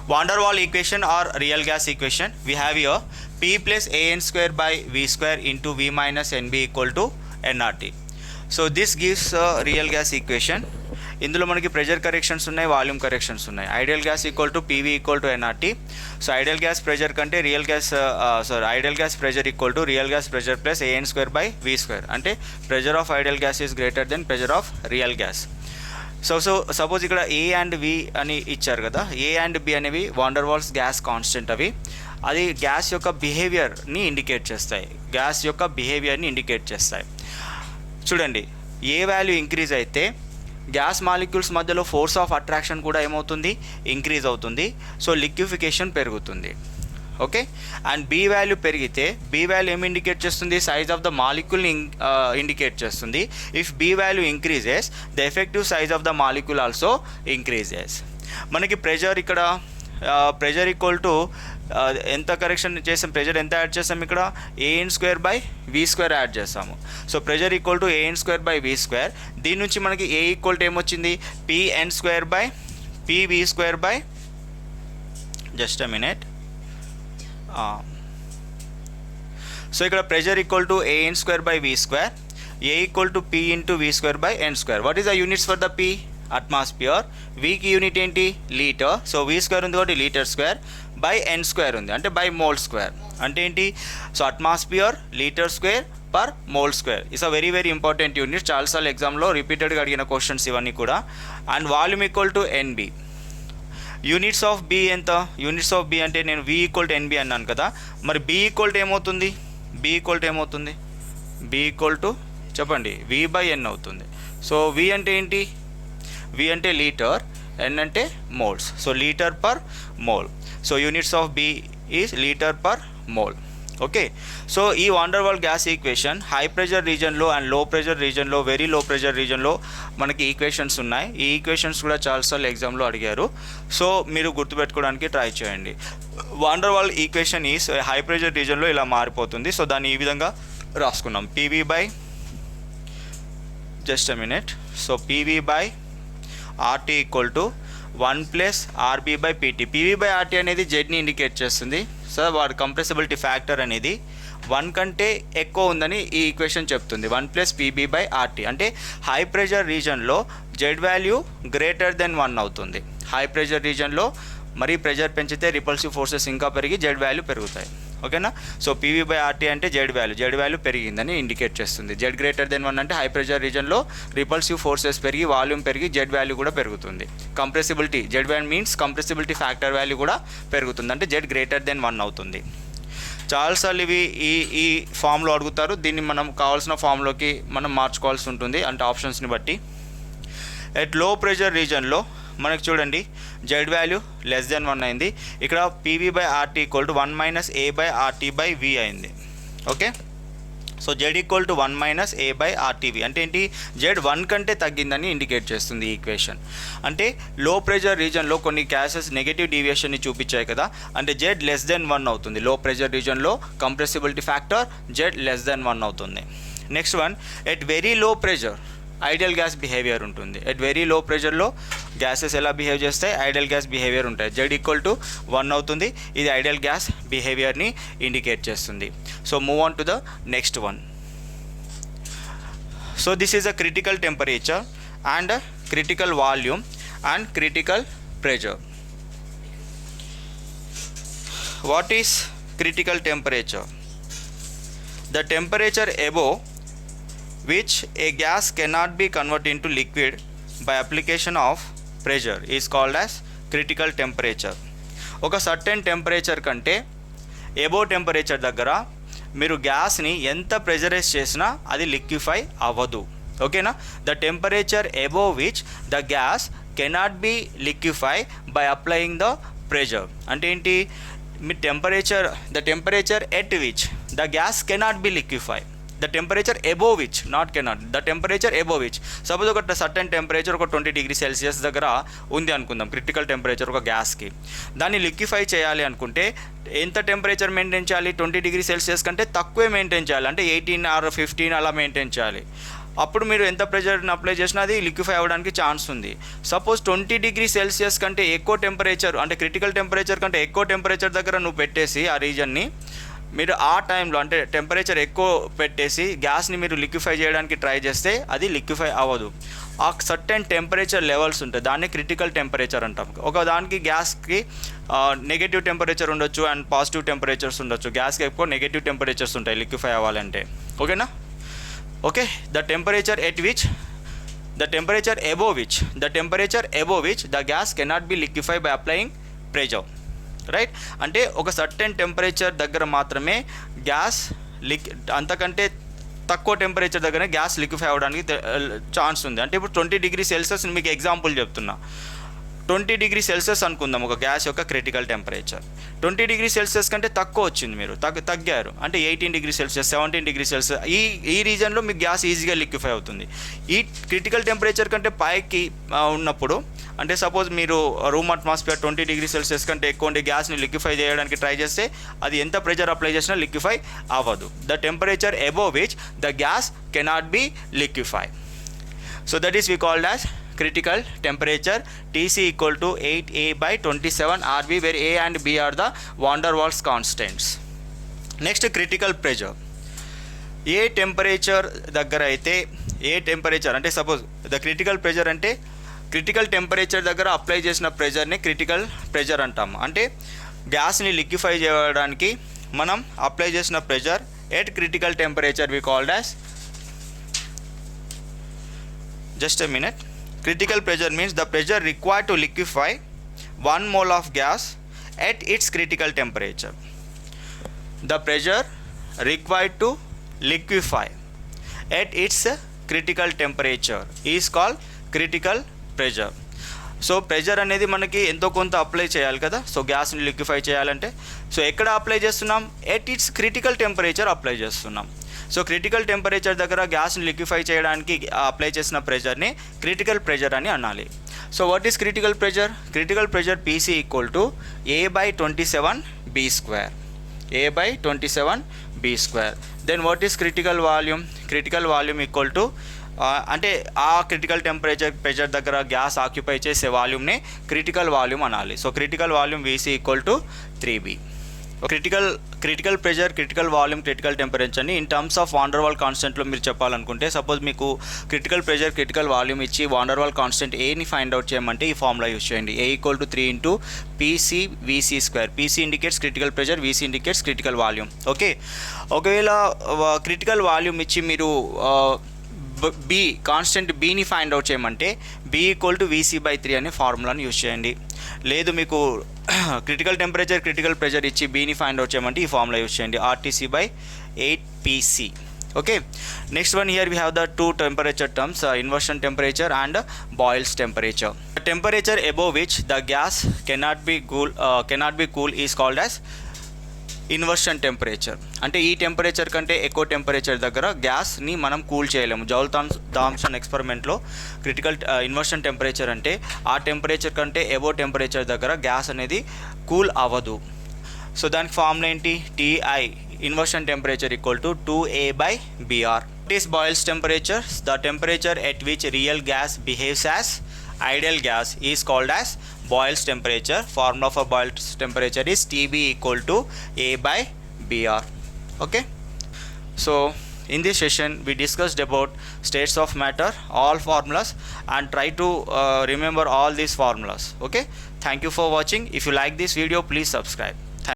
Van der Waal equation or real gas equation, we have here P plus an square by v square into v minus nb equal to nRT. So this gives a real gas equation. ఇందులో మనకి pressure corrections ఉన్నాయి, volume corrections ఉన్నాయి. Ideal gas equal to PV equal to NRT. So ideal gas pressure కంటే ideal gas pressure equal to real gas pressure plus a n square by V square. అంటే pressure of ideal gas is greater than pressure of real gas. So suppose ఇక్కడ A and V అని ఇచ్చారు కదా, A and B అనేవి van der Waals gas constant. అది gas యొక్క బిహేవియర్ని indicate చేస్తాయి. చూడండి, ఏ వాల్యూ ఇంక్రీజ్ అయితే గ్యాస్ మాలిక్యూల్స్ మధ్యలో ఫోర్స్ ఆఫ్ అట్రాక్షన్ కూడా ఏమవుతుంది, ఇంక్రీజ్ అవుతుంది. సో లిక్విఫికేషన్ పెరుగుతుంది. ఓకే. అండ్ బి వాల్యూ పెరిగితే బి వాల్యూ ఏమి ఇండికేట్ చేస్తుంది, సైజ్ ఆఫ్ ద మాలిక్యూల్ని ఇండికేట్ చేస్తుంది. If B value increases the effective size of the molecule also increases. మనకి ప్రెజర్ ఇక్కడ ప్రెజర్ ఈక్వల్ టు ఎంత కరెక్షన్ చేసాం, ప్రెజర్ ఎంత యాడ్ చేసాం, ఇక్కడ A N square by V square add చేసాము. So pressure equal to a n square by V square. దీని నుంచి మనకి ఏ ఈక్వల్ టు ఏమొచ్చింది, p n square by PV square by, just a minute. So ఇక్కడ pressure equal to a n square by V square, A equal to P into V square by N square. What is the units for the P, atmosphere. వీకి unit ఏంటి, litre. So V square ఉంది కాబట్టి litre square by N square ఉంది, అంటే by mole square. అంటే ఏంటి, so atmosphere litre square per mole square. It's a very very important unit. చాలాసార్లు ఎగ్జామ్లో రిపీటెడ్గా అడిగిన క్వశ్చన్స్ ఇవన్నీ కూడా. And volume equal to N B. Units of B ఎంత, యూనిట్స్ ఆఫ్ బి అంటే నేను వి ఈక్వల్ టు ఎన్బి అన్నాను కదా, మరి బి ఈక్వల్ టు ఏమవుతుంది, బి ఈక్వల్ టు చెప్పండి, వి బై ఎన్ అవుతుంది. సో వి అంటే ఏంటి, వి అంటే లీటర్, ఎన్ అంటే moles. So litre per mole. So units of B is litre per mole. Okay. So ఈ van der Waal gas equation high pressure రీజన్లో and low pressure రీజన్లో, very low pressure రీజన్లో మనకి equations ఉన్నాయి. ఈ equations కూడా చాలాసార్లు ఎగ్జామ్లో అడిగారు. సో మీరు గుర్తుపెట్టుకోవడానికి ట్రై చేయండి. Van der Waal equation is high pressure రీజన్లో ఇలా మారిపోతుంది. సో దాన్ని ఈ విధంగా రాసుకున్నాం, PV by, just a minute. So PV by RT equal to 1 plus RB by PT. PV by RT అనేది జెడ్ని ఇండికేట్ చేస్తుంది. సో వాడి కంప్రెసిబిలిటీ ఫ్యాక్టర్ అనేది 1 కంటే ఎక్కువ ఉందని ఈ ఈక్వేషన్ చెప్తుంది. 1 ప్లస్ పీబీ బై ఆర్టీ అంటే హై ప్రెషర్ రీజన్లో జెడ్ వాల్యూ గ్రేటర్ దెన్ 1 అవుతుంది. హై ప్రెషర్ రీజన్లో మరీ ప్రెషర్ పెంచితే రిపల్సివ్ ఫోర్సెస్ ఇంకా పెరిగి జెడ్ వాల్యూ పెరుగుతాయి. ఓకేనా. సో పీవీ బై ఆర్టీ అంటే జెడ్ వాల్యూ పెరిగిందని ఇండికేట్ చేస్తుంది. జెడ్ గ్రేటర్ దెన్ 1 అంటే హై ప్రెషర్ రీజన్లో రిపల్సివ్ ఫోర్సెస్ పెరిగి వాల్యూమ్ పెరిగి జెడ్ వాల్యూ కూడా పెరుగుతుంది. Compressibility, Z value means compressibility factor value కూడా పెరుగుతుంది, అంటే జెడ్ గ్రేటర్ దెన్ 1 అవుతుంది. చాలాసార్లు ఇవి ఈ ఫామ్లో అడుగుతారు. దీన్ని మనం కావాల్సిన ఫామ్లోకి మనం మార్చుకోవాల్సి ఉంటుంది, అంటే ఆప్షన్స్ని బట్టి. ఎట్ లో ప్రెషర్ రీజన్లో మనకు చూడండి జెడ్ వాల్యూ లెస్ దెన్ 1 అయింది. ఇక్కడ PV by RT equal to 1 minus A by RT by V అయింది. Okay. So Z equal to 1 minus A by RTV అంటే ఏంటి, జెడ్ 1 కంటే తగ్గిందని ఇండికేట్ చేస్తుంది ఈ ఈక్వేషన్. అంటే లో ప్రెషర్ రీజన్లో కొన్ని గ్యాసెస్ నెగటివ్ డీవియేషన్ని చూపించాయి కదా, అంటే జెడ్ లెస్ దెన్ 1 అవుతుంది. లో ప్రెషర్ రీజన్లో compressibility factor Z less than 1 అవుతుంది. Next one, at very low pressure ideal gas behaviour ఉంటుంది. ఎట్ వెరీ లో ప్రెషర్లో గ్యాసెస్ ఎలా బిహేవ్ చేస్తాయి, ఐడియల్ గ్యాస్ బిహేవియర్ ఉంటాయి. జెడ్ ఈక్వల్ టు 1 అవుతుంది. ఇది ఐడియల్ గ్యాస్ బిహేవియర్ని ఇండికేట్ చేస్తుంది. So move on to the next one. So this is a critical temperature and critical volume and critical pressure. What is critical temperature? The temperature above which a gas cannot be converted into liquid by application of pressure is called as critical temperature. ఒక certain temperature కంటే above temperature దగ్గర మీరు గ్యాస్ని ఎంత pressurise చేసినా అది liquefy అవ్వదు. ఓకేనా. The temperature above which the gas cannot be liquefy by applying the pressure అంటే ఏంటి, me the temperature at which the gas cannot be liquefy, the temperature above which, not cannot, the temperature above which. Suppose ఒక certain temperature ఒక 20 degree Celsius దగ్గర ఉంది అనుకుందాం, critical temperature ఒక గ్యాస్కి. దాన్ని liquefy చేయాలి అనుకుంటే ఎంత టెంపరేచర్ మెయింటైన్ చేయాలి, 20 డిగ్రీ సెల్సియస్ కంటే తక్కువే మెయింటైన్ చేయాలి, అంటే 18 or 15 అలా మెయింటైన్ చేయాలి. అప్పుడు మీరు ఎంత ప్రెషర్ని అప్లై చేసినా అది లిక్విఫై అవ్వడానికి ఛాన్స్ ఉంది. సపోజ్ 20 డిగ్రీ సెల్సియస్ కంటే ఎక్కువ టెంపరేచర్, అంటే క్రిటికల్ టెంపరేచర్ కంటే ఎక్కువ టెంపరేచర్ దగ్గర నువ్వు పెట్టేసి ఆ రీజన్ని మీరు ఆ టైంలో అంటే టెంపరేచర్ ఎక్కువ పెట్టేసి గ్యాస్ని మీరు లిక్విఫై చేయడానికి ట్రై చేస్తే అది లిక్విఫై అవ్వదు. ఆ సర్టెన్ టెంపరేచర్ లెవెల్స్ ఉంటాయి, దాన్ని క్రిటికల్ టెంపరేచర్ అంటాం. ఒక దానికి గ్యాస్కి నెగటివ్ టెంపరేచర్ ఉండొచ్చు అండ్ పాజిటివ్ టెంపరేచర్స్ ఉండొచ్చు. గ్యాస్కి ఎక్కువ నెగటివ్ టెంపరేచర్స్ ఉంటాయి లిక్విఫై అవ్వాలంటే. ఓకేనా? Okay, the temperature above which the gas cannot be liquefied by applying pressure, right? అంటే ఒక సర్టెన్ టెంపరేచర్ దగ్గర మాత్రమే గ్యాస్ అంతకంటే తక్కువ టెంపరేచర్ దగ్గర గ్యాస్ లిక్విఫై అవ్వడానికి ఛాన్స్ ఉంది. అంటే ఇప్పుడు 20 డిగ్రీ సెల్సియస్ మీకు ఎగ్జాంపుల్ చెప్తున్నా. 20 డిగ్రీ సెల్సియస్ అనుకుందాం ఒక గ్యాస్ యొక్క క్రిటికల్ టెంపరేచర్. 20 డిగ్రీ సెల్సియస్ కంటే తక్కువ వచ్చింది, మీరు తగ్గారు అంటే 18 డిగ్రీ సెల్సియస్, 17 డిగ్రీ సెల్సియస్, ఈ రీజన్లో మీకు గ్యాస్ ఈజీగా లిక్విఫై అవుతుంది. ఈ క్రిటికల్ టెంపరేచర్ కంటే పైకి ఉన్నప్పుడు, అంటే సపోజ్ మీరు రూమ్ అట్మాస్ఫియర్ 20 డిగ్రీ సెల్సియస్ కంటే ఎక్కువ ఉండే గ్యాస్ని లిక్విఫై చేయడానికి ట్రై చేస్తే అది ఎంత ప్రెషర్ అప్లై చేసినా లిక్విఫై అవ్వదు. The temperature above which the gas cannot be liquefy. So that is we called as critical temperature. Tc equal to 8a by 27 Rb, where a and b are the van der Waals constants. Next, critical pressure. A temperature దగ్గర అయితే ఏ temperature అంటే suppose the critical pressure అంటే critical temperature దగ్గర apply చేసిన ప్రెషర్ని critical pressure అంటాము. అంటే గ్యాస్ని liquefy చేయడానికి మనం అప్లై చేసిన pressure at critical temperature we called as, just a minute. Critical pressure means the pressure required to liquefy 1 mole of gas at its critical temperature. The pressure required to liquefy at its critical temperature is called critical pressure. So pressure అనేది మనకి ఎంతో కొంత apply చేయాలి కదా, so గ్యాస్ని liquefy చేయాలంటే. So ఎక్కడ apply చేస్తున్నాం? At its critical temperature apply చేస్తున్నాం. సో క్రిటికల్ టెంపరేచర్ దగ్గర గ్యాస్ని లిక్విఫై చేయడానికి అప్లై చేసిన ప్రెషర్ని క్రిటికల్ ప్రెషర్ అని అనాలి. So what is critical pressure? Critical pressure PC equal to A/27B². A/27B². Then what is critical volume? Critical volume equal to అంటే ఆ critical temperature pressure దగ్గర gas occupy చేసే వాల్యూమ్ని క్రిటికల్ వాల్యూమ్ అనాలి. సో critical volume VC equal to 3B. Critical pressure, critical volume, critical టెంపరేచర్ని in terms of van der Waal కాన్స్టెంట్లో మీరు చెప్పాలనుకుంటే, సపోజ్ మీకు క్రిటికల్ ప్రెషర్, క్రిటికల్ వాల్యూమ్ ఇచ్చి వాన్ డర్ వాల్ కాన్స్టెంట్ ఏని ఫైండ్ అవుట్ చేయమంటే ఈ ఫార్ములా యూస్ చేయండి. A equal to 3 × PCVC². PC indicates critical pressure, VC indicates critical volume. Okay, ఒకవేళ క్రిటికల్ వాల్యూమ్ ఇచ్చి మీరు కాన్స్టెంట్ బీని ఫైండ్ అవుట్ చేయమంటే B ఈక్వల్ టు VC/3 అనే ఫార్ములాని యూస్ చేయండి. లేదు మీకు క్రిటికల్ టెంపరేచర్, క్రిటికల్ ప్రెషర్ ఇచ్చి బీని ఫైండ్ అవుట్ చేయమంటే ఈ ఫార్ములా యూస్ చేయండి, RTC/8PC. Okay, next one here we have the two temperature terms, inversion temperature and boils temperature. Temperature above which the gas cannot be cool is called as inversion temperature. అంటే ఈ temperature కంటే ఎక్కువ temperature దగ్గర గ్యాస్ని మనం cool చేయలేము. Joule Thomson ఎక్స్పెరిమెంట్లో critical inversion temperature అంటే ఆ టెంపరేచర్ కంటే ఎబో టెంపరేచర్ దగ్గర గ్యాస్ అనేది కూల్ అవ్వదు. సో దానికి ఫార్ములా ఏంటి? TI inversion temperature equal to 2A/BR. What is boils temperature? The temperature at which real gas behaves as ideal gas is called as boils temperature. Formula for boils temperature is TB equal to A/BR. Okay, so in this session we discussed about states of matter, all formulas, and try to remember all these formulas. Okay, thank you for watching. If you like this video, please subscribe.